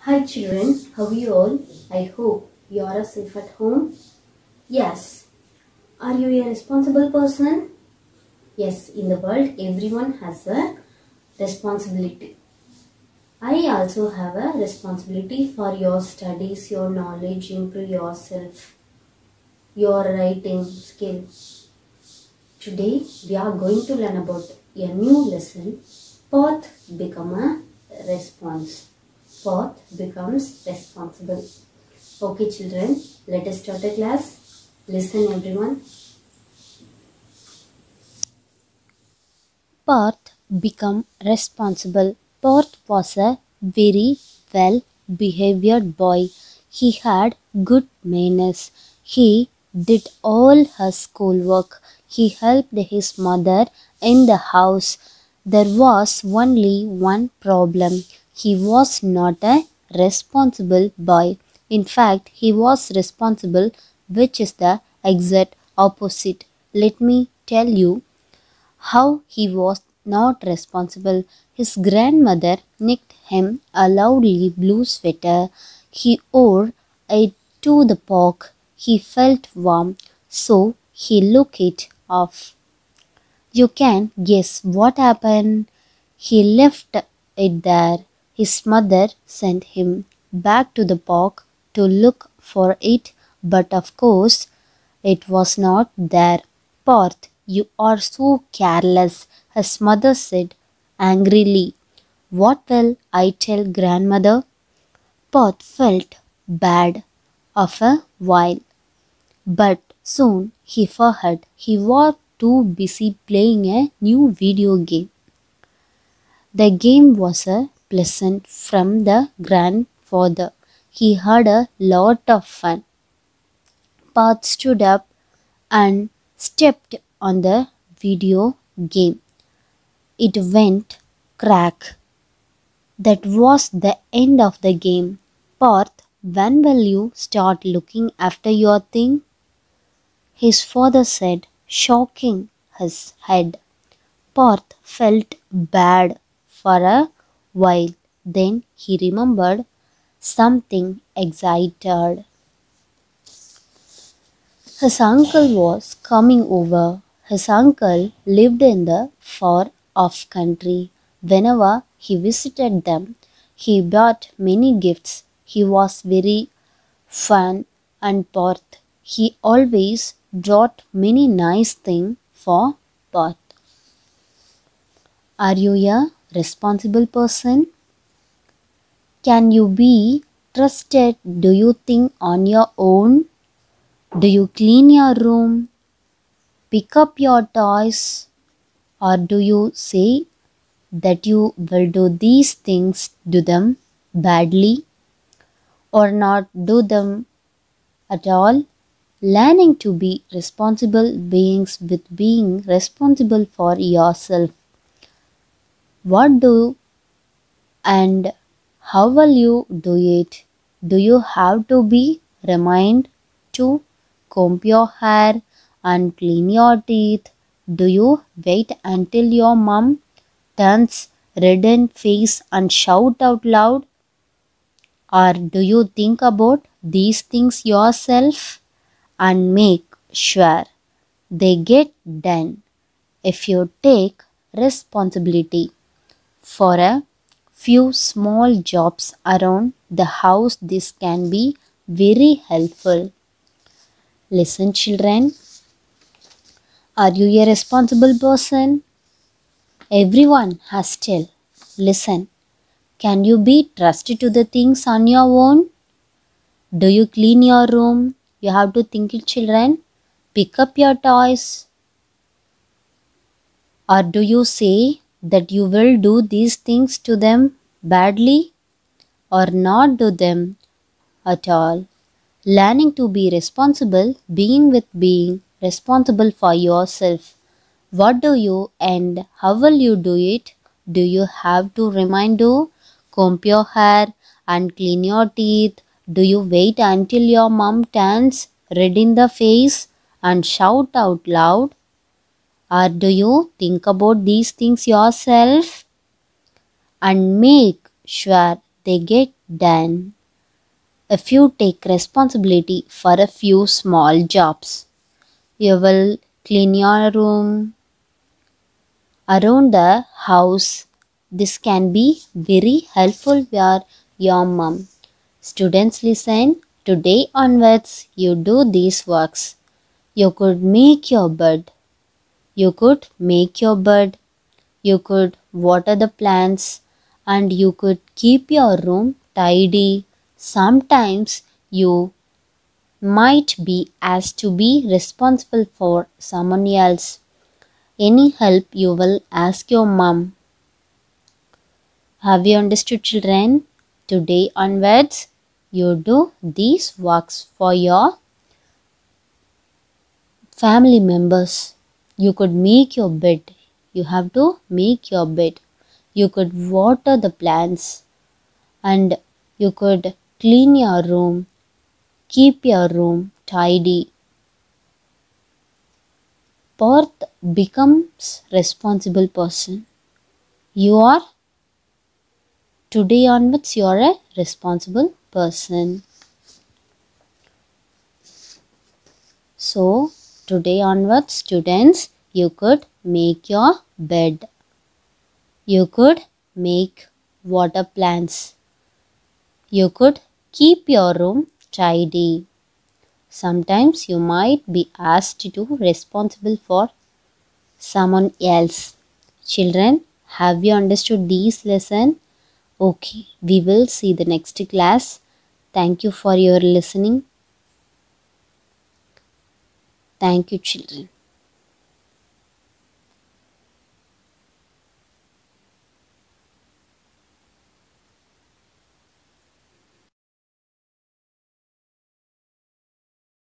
Hi children, how are you all? I hope you are safe at home. Yes. Are you a responsible person? Yes, in the world everyone has a responsibility. I also have a responsibility for your studies, your knowledge, improve yourself, your writing skill. Today we are going to learn about a new lesson. Path become a response. Path becomes responsible. Okay children, let us start the class. Listen everyone. Parth became responsible. Parth was a very well behaved boy. He had good manners. He did all his schoolwork. He helped his mother in the house. There was only one problem. He was not a responsible boy. In fact, he was responsible, which is the exact opposite. Let me tell you how he was not responsible. His grandmother knit him a lovely blue sweater. He wore it to the park. He felt warm, so he took it off. You can guess what happened. He left it there. His mother sent him back to the park to look for it, but of course it was not there. Parth, you are so careless, his mother said angrily. What will I tell grandmother? Parth felt bad of a while, but soon he forgot. He was too busy playing a new video game. The game was a present from the grandfather. He had a lot of fun. Parth stood up and stepped on the video game. It went crack. That was the end of the game. Parth, when will you start looking after your thing? His father said, shaking his head. Parth felt bad for a while. Then he remembered something excited. His uncle was coming over. His uncle lived in the far off country. Whenever he visited them, he brought many gifts. He was very fun and Parth. He always brought many nice things for Parth. Are you a responsible person? Can you be trusted? Do you think on your own? Do you clean your room? Pick up your toys? Or do you say that you will do these things, do them badly or not do them at all? Learning to be responsible beings with being responsible for yourself. What do and how will you do it? Do you have to be reminded to comb your hair and clean your teeth? Do you wait until your mom turns red in face and shout out loud? Or do you think about these things yourself and make sure they get done? If you take responsibility for a few small jobs around the house, this can be very helpful. Listen, children, are you a responsible person? Everyone has still. Listen, can you be trusted to the things on your own? Do you clean your room? You have to think it, children. Pick up your toys. Or do you say that you will do these things to them badly or not do them at all? Learning to be responsible, being responsible for yourself. What do you and how will you do it? Do you have to remind to comb your hair and clean your teeth? Do you wait until your mom turns red in the face and shout out loud? Or do you think about these things yourself and make sure they get done. If you take responsibility for a few small jobs, you will clean your room, around the house. This can be very helpful for your mom. Students listen. Today onwards, you do these works. You could make your bed. You could make your bed. You could water the plants, and you could keep your room tidy. Sometimes you might be asked to be responsible for someone else. Any help you will ask your mom. Have you understood, children? Today onwards, you do these works for your family members. You could make your bed. You have to make your bed. You could water the plants, and you could clean your room, keep your room tidy. Parth becomes responsible person. You are today onwards you are a responsible person. So today onwards, students, you could make your bed. You could make water plants. You could keep your room tidy. Sometimes you might be asked to responsible for someone else. Children, have you understood these lesson? Okay, we will see the next class. Thank you for your listening. Thank you, children.